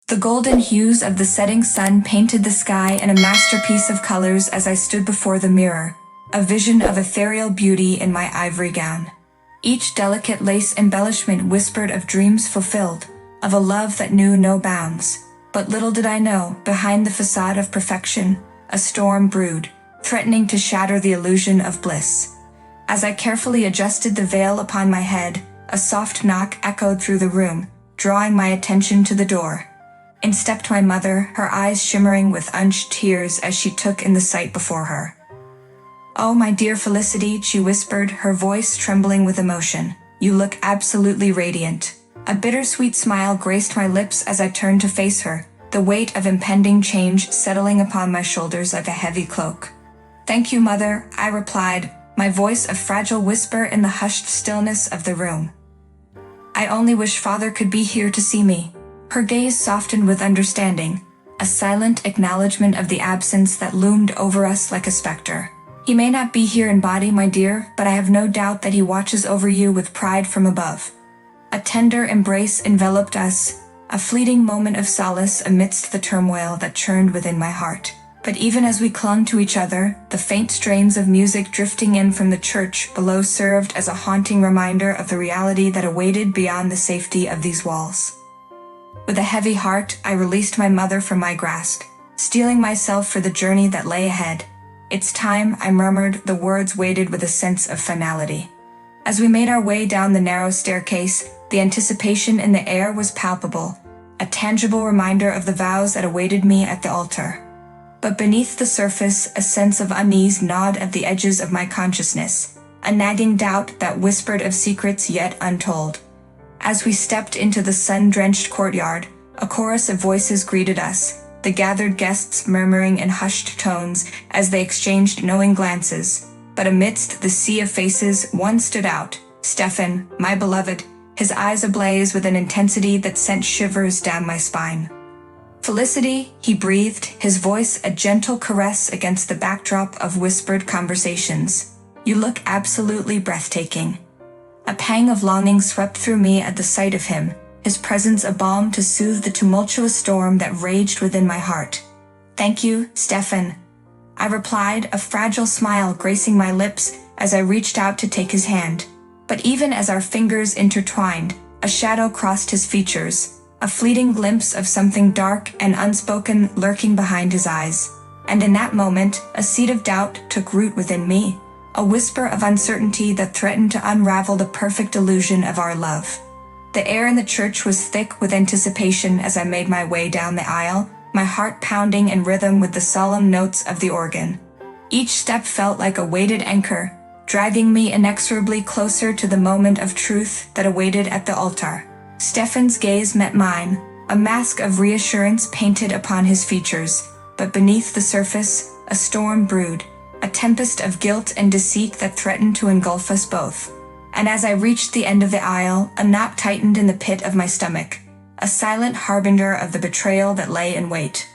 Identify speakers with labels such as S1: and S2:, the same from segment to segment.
S1: The golden hues of the setting sun painted the sky in a masterpiece of colors as I stood before the mirror, a vision of ethereal beauty in my ivory gown. Each delicate lace embellishment whispered of dreams fulfilled, of a love that knew no bounds. But little did I know, behind the facade of perfection, a storm brewed, threatening to shatter the illusion of bliss. As I carefully adjusted the veil upon my head, a soft knock echoed through the room, drawing my attention to the door. In stepped my mother, her eyes shimmering with unshed tears as she took in the sight before her. "Oh, my dear Felicity," she whispered, her voice trembling with emotion. "You look absolutely radiant." A bittersweet smile graced my lips as I turned to face her, the weight of impending change settling upon my shoulders like a heavy cloak. "Thank you, Mother," I replied, my voice a fragile whisper in the hushed stillness of the room. "I only wish Father could be here to see me." Her gaze softened with understanding, a silent acknowledgement of the absence that loomed over us like a specter. "He may not be here in body, my dear, but I have no doubt that he watches over you with pride from above." A tender embrace enveloped us, a fleeting moment of solace amidst the turmoil that churned within my heart. But even as we clung to each other, the faint strains of music drifting in from the church below served as a haunting reminder of the reality that awaited beyond the safety of these walls. With a heavy heart, I released my mother from my grasp, steeling myself for the journey that lay ahead. "It's time," I murmured, the words weighted with a sense of finality. As we made our way down the narrow staircase, the anticipation in the air was palpable, a tangible reminder of the vows that awaited me at the altar. But beneath the surface, a sense of unease gnawed at the edges of my consciousness, a nagging doubt that whispered of secrets yet untold. As we stepped into the sun-drenched courtyard, a chorus of voices greeted us, the gathered guests murmuring in hushed tones as they exchanged knowing glances. But amidst the sea of faces, one stood out, Stefan, my beloved, his eyes ablaze with an intensity that sent shivers down my spine. "Felicity," he breathed, his voice a gentle caress against the backdrop of whispered conversations. "You look absolutely breathtaking." A pang of longing swept through me at the sight of him, his presence a balm to soothe the tumultuous storm that raged within my heart. "Thank you, Stefan," I replied, a fragile smile gracing my lips as I reached out to take his hand. But even as our fingers intertwined, a shadow crossed his features, a fleeting glimpse of something dark and unspoken lurking behind his eyes. And in that moment, a seed of doubt took root within me, a whisper of uncertainty that threatened to unravel the perfect illusion of our love. The air in the church was thick with anticipation as I made my way down the aisle, my heart pounding in rhythm with the solemn notes of the organ. Each step felt like a weighted anchor, dragging me inexorably closer to the moment of truth that awaited at the altar. Stefan's gaze met mine, a mask of reassurance painted upon his features, but beneath the surface, a storm brewed, a tempest of guilt and deceit that threatened to engulf us both. And as I reached the end of the aisle, a knot tightened in the pit of my stomach, a silent harbinger of the betrayal that lay in wait.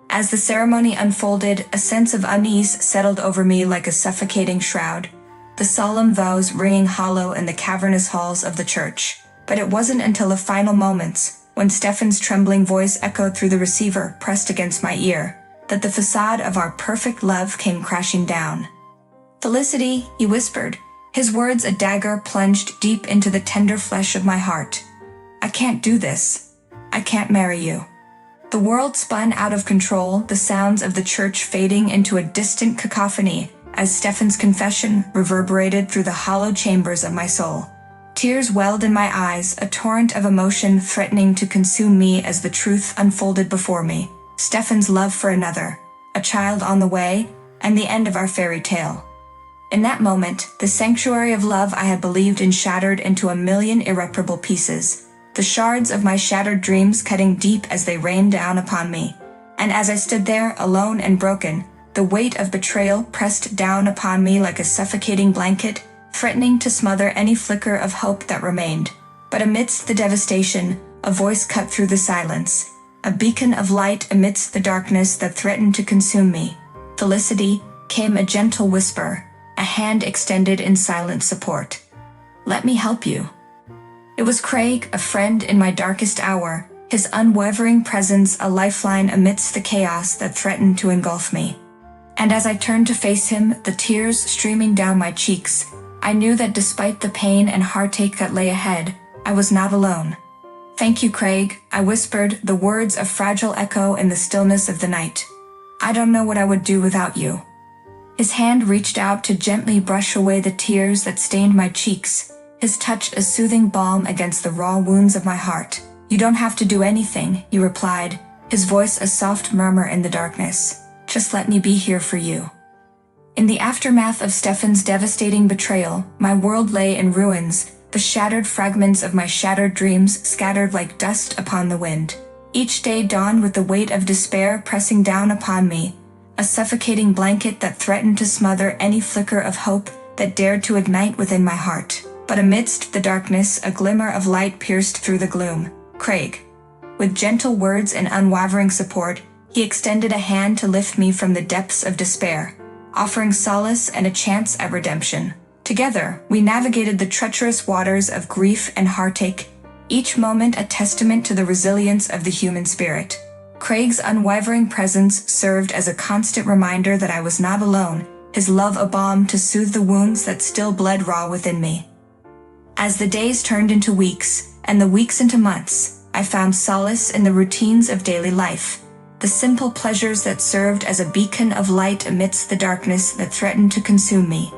S1: As the ceremony unfolded, a sense of unease settled over me like a suffocating shroud, the solemn vows ringing hollow in the cavernous halls of the church. But it wasn't until the final moments, when Stefan's trembling voice echoed through the receiver pressed against my ear, that the facade of our perfect love came crashing down. "Felicity," he whispered, his words a dagger plunged deep into the tender flesh of my heart. "I can't do this. I can't marry you." The world spun out of control, the sounds of the church fading into a distant cacophony as Stefan's confession reverberated through the hollow chambers of my soul. Tears welled in my eyes, a torrent of emotion threatening to consume me as the truth unfolded before me. Stefan's love for another, a child on the way, and the end of our fairy tale. In that moment, the sanctuary of love I had believed in shattered into a million irreparable pieces, the shards of my shattered dreams cutting deep as they rained down upon me. And as I stood there, alone and broken, the weight of betrayal pressed down upon me like a suffocating blanket, threatening to smother any flicker of hope that remained. But amidst the devastation, a voice cut through the silence, a beacon of light amidst the darkness that threatened to consume me. "Felicity," came a gentle whisper, a hand extended in silent support. "Let me help you." It was Craig, a friend in my darkest hour, his unwavering presence a lifeline amidst the chaos that threatened to engulf me. And as I turned to face him, the tears streaming down my cheeks, I knew that despite the pain and heartache that lay ahead, I was not alone. "Thank you, Craig," I whispered, the words a fragile echo in the stillness of the night. "I don't know what I would do without you." His hand reached out to gently brush away the tears that stained my cheeks, his touch a soothing balm against the raw wounds of my heart. "You don't have to do anything," he replied, his voice a soft murmur in the darkness. "Just let me be here for you." In the aftermath of Stefan's devastating betrayal, my world lay in ruins, the shattered fragments of my shattered dreams scattered like dust upon the wind. Each day dawned with the weight of despair pressing down upon me, a suffocating blanket that threatened to smother any flicker of hope that dared to ignite within my heart. But amidst the darkness, a glimmer of light pierced through the gloom. "Craig." With gentle words and unwavering support, he extended a hand to lift me from the depths of despair, offering solace and a chance at redemption. Together, we navigated the treacherous waters of grief and heartache, each moment a testament to the resilience of the human spirit. Craig's unwavering presence served as a constant reminder that I was not alone, his love a balm to soothe the wounds that still bled raw within me. As the days turned into weeks, and the weeks into months, I found solace in the routines of daily life, the simple pleasures that served as a beacon of light amidst the darkness that threatened to consume me.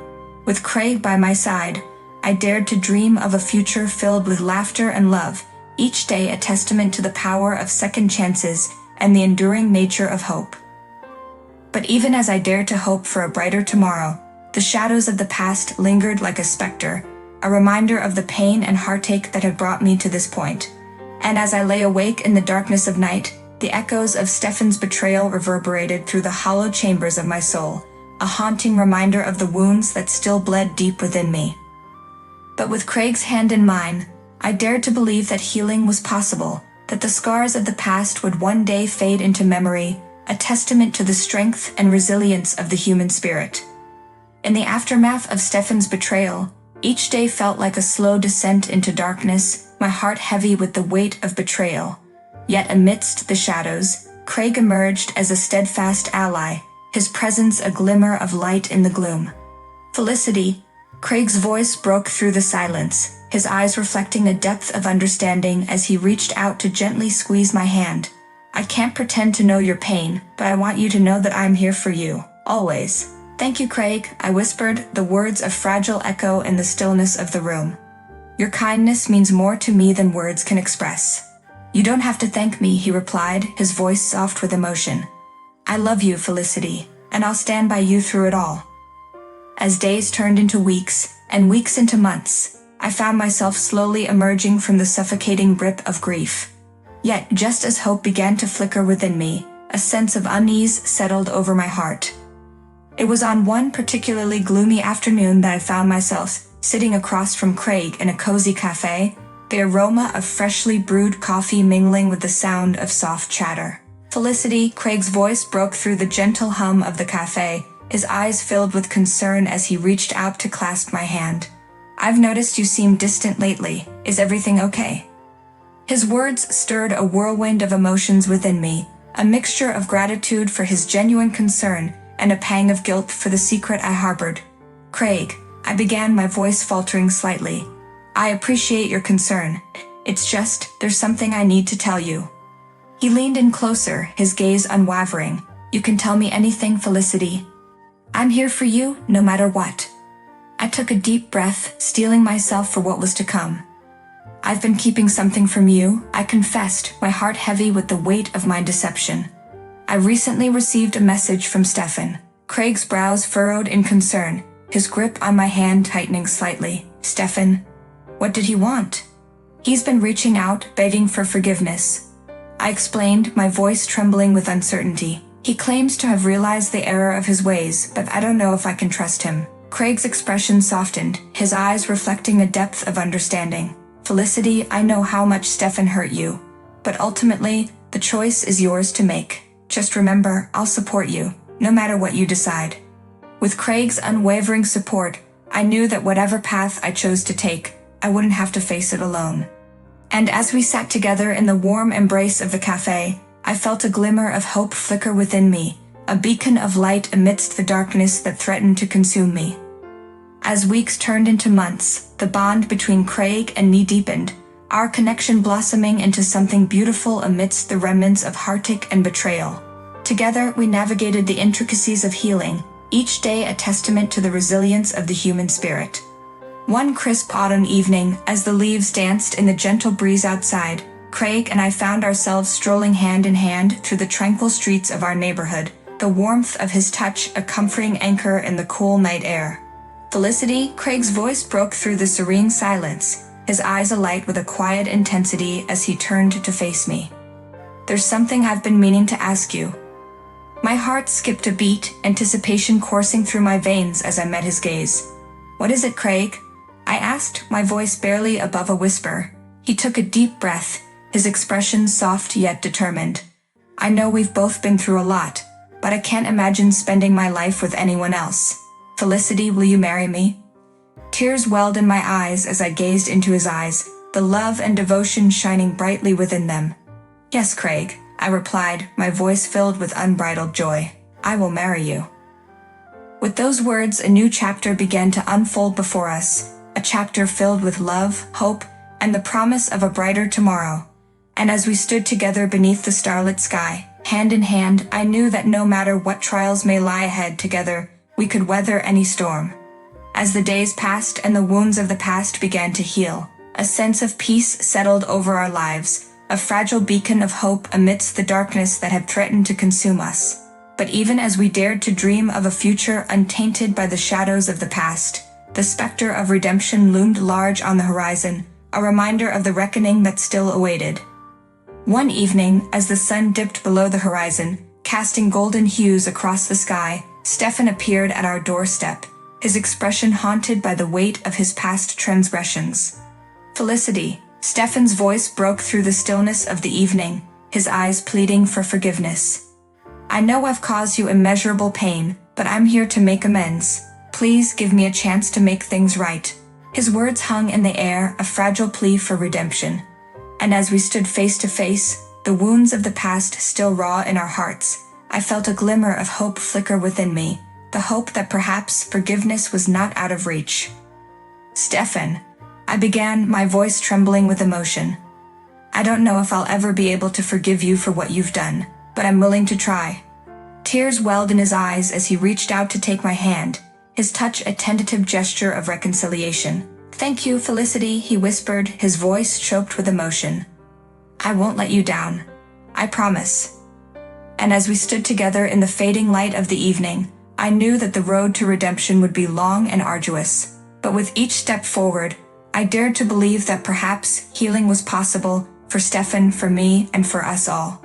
S1: With Craig by my side, I dared to dream of a future filled with laughter and love, each day a testament to the power of second chances and the enduring nature of hope. But even as I dared to hope for a brighter tomorrow, the shadows of the past lingered like a specter, a reminder of the pain and heartache that had brought me to this point. And as I lay awake in the darkness of night, the echoes of Stefan's betrayal reverberated through the hollow chambers of my soul, a haunting reminder of the wounds that still bled deep within me. But with Craig's hand in mine, I dared to believe that healing was possible, that the scars of the past would one day fade into memory, a testament to the strength and resilience of the human spirit. In the aftermath of Stefan's betrayal, each day felt like a slow descent into darkness, my heart heavy with the weight of betrayal. Yet amidst the shadows, Craig emerged as a steadfast ally, his presence a glimmer of light in the gloom. "Felicity," Craig's voice broke through the silence, his eyes reflecting a depth of understanding as he reached out to gently squeeze my hand. "I can't pretend to know your pain, but I want you to know that I'm here for you, always." "Thank you, Craig," I whispered, the words a fragile echo in the stillness of the room. "Your kindness means more to me than words can express." "You don't have to thank me," he replied, his voice soft with emotion. "I love you, Felicity, and I'll stand by you through it all." As days turned into weeks, and weeks into months, I found myself slowly emerging from the suffocating grip of grief. Yet, just as hope began to flicker within me, a sense of unease settled over my heart. It was on one particularly gloomy afternoon that I found myself sitting across from Craig in a cozy cafe, the aroma of freshly brewed coffee mingling with the sound of soft chatter. "Felicity," Craig's voice broke through the gentle hum of the cafe, his eyes filled with concern as he reached out to clasp my hand. "I've noticed you seem distant lately. Is everything okay?" His words stirred a whirlwind of emotions within me, a mixture of gratitude for his genuine concern and a pang of guilt for the secret I harbored. "Craig," I began, my voice faltering slightly. "I appreciate your concern. It's just, there's something I need to tell you." He leaned in closer, his gaze unwavering. "You can tell me anything, Felicity. I'm here for you, no matter what." I took a deep breath, steeling myself for what was to come. "I've been keeping something from you," I confessed, my heart heavy with the weight of my deception. "I recently received a message from Stefan." Craig's brows furrowed in concern, his grip on my hand tightening slightly. "Stefan? What did he want?" "He's been reaching out, begging for forgiveness," I explained, my voice trembling with uncertainty. "He claims to have realized the error of his ways, but I don't know if I can trust him." Craig's expression softened, his eyes reflecting a depth of understanding. "Felicity, I know how much Stefan hurt you, but ultimately, the choice is yours to make. Just remember, I'll support you, no matter what you decide." With Craig's unwavering support, I knew that whatever path I chose to take, I wouldn't have to face it alone. And as we sat together in the warm embrace of the cafe, I felt a glimmer of hope flicker within me, a beacon of light amidst the darkness that threatened to consume me. As weeks turned into months, the bond between Craig and me deepened, our connection blossoming into something beautiful amidst the remnants of heartache and betrayal. Together, we navigated the intricacies of healing, each day a testament to the resilience of the human spirit. One crisp autumn evening, as the leaves danced in the gentle breeze outside, Craig and I found ourselves strolling hand in hand through the tranquil streets of our neighborhood, the warmth of his touch a comforting anchor in the cool night air. "Felicity," Craig's voice broke through the serene silence, his eyes alight with a quiet intensity as he turned to face me. "There's something I've been meaning to ask you." My heart skipped a beat, anticipation coursing through my veins as I met his gaze. "What is it, Craig?" I asked, my voice barely above a whisper. He took a deep breath, his expression soft yet determined. "I know we've both been through a lot, but I can't imagine spending my life with anyone else. Felicity, will you marry me?" Tears welled in my eyes as I gazed into his eyes, the love and devotion shining brightly within them. "Yes, Craig," I replied, my voice filled with unbridled joy. "I will marry you." With those words, a new chapter began to unfold before us, a chapter filled with love, hope, and the promise of a brighter tomorrow. And as we stood together beneath the starlit sky, hand in hand, I knew that no matter what trials may lie ahead, together, we could weather any storm. As the days passed and the wounds of the past began to heal, a sense of peace settled over our lives, a fragile beacon of hope amidst the darkness that had threatened to consume us. But even as we dared to dream of a future untainted by the shadows of the past, the specter of redemption loomed large on the horizon, a reminder of the reckoning that still awaited. One evening, as the sun dipped below the horizon, casting golden hues across the sky, Stefan appeared at our doorstep, his expression haunted by the weight of his past transgressions. "Felicity," Stefan's voice broke through the stillness of the evening, his eyes pleading for forgiveness. "I know I've caused you immeasurable pain, but I'm here to make amends. Please give me a chance to make things right." His words hung in the air, a fragile plea for redemption. And as we stood face to face, the wounds of the past still raw in our hearts, I felt a glimmer of hope flicker within me, the hope that perhaps forgiveness was not out of reach. "Stefan," I began, my voice trembling with emotion. "I don't know if I'll ever be able to forgive you for what you've done, but I'm willing to try." Tears welled in his eyes as he reached out to take my hand, his touch a tentative gesture of reconciliation. "Thank you, Felicity," he whispered, his voice choked with emotion. "I won't let you down. I promise." And as we stood together in the fading light of the evening, I knew that the road to redemption would be long and arduous. But with each step forward, I dared to believe that perhaps healing was possible for Stefan, for me, and for us all.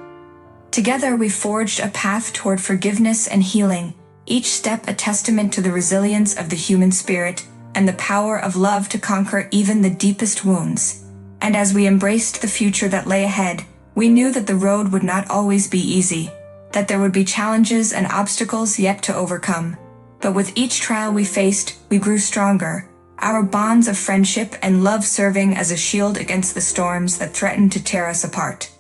S1: Together we forged a path toward forgiveness and healing, each step a testament to the resilience of the human spirit and the power of love to conquer even the deepest wounds. And as we embraced the future that lay ahead, we knew that the road would not always be easy, that there would be challenges and obstacles yet to overcome. But with each trial we faced, we grew stronger, our bonds of friendship and love serving as a shield against the storms that threatened to tear us apart.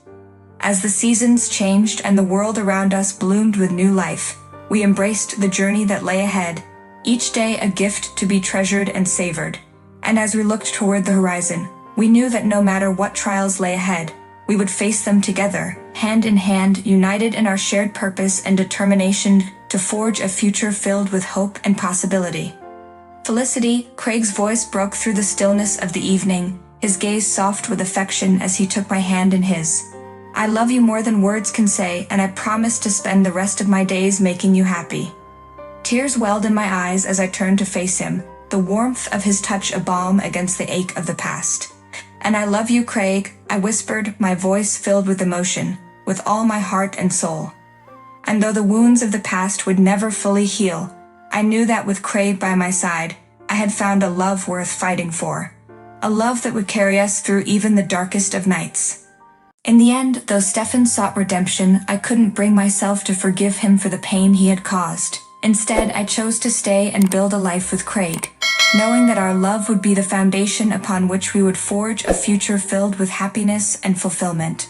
S1: As the seasons changed and the world around us bloomed with new life, we embraced the journey that lay ahead, each day a gift to be treasured and savored. And as we looked toward the horizon, we knew that no matter what trials lay ahead, we would face them together, hand in hand, united in our shared purpose and determination to forge a future filled with hope and possibility. "Felicity," Craig's voice broke through the stillness of the evening, his gaze soft with affection as he took my hand in his. "I love you more than words can say, and I promise to spend the rest of my days making you happy." Tears welled in my eyes as I turned to face him, the warmth of his touch a balm against the ache of the past. "And I love you, Craig," I whispered, my voice filled with emotion, "with all my heart and soul." And though the wounds of the past would never fully heal, I knew that with Craig by my side, I had found a love worth fighting for. A love that would carry us through even the darkest of nights. In the end, though Stefan sought redemption, I couldn't bring myself to forgive him for the pain he had caused. Instead, I chose to stay and build a life with Craig. knowing that our love would be the foundation upon which we would forge a future filled with happiness and fulfillment.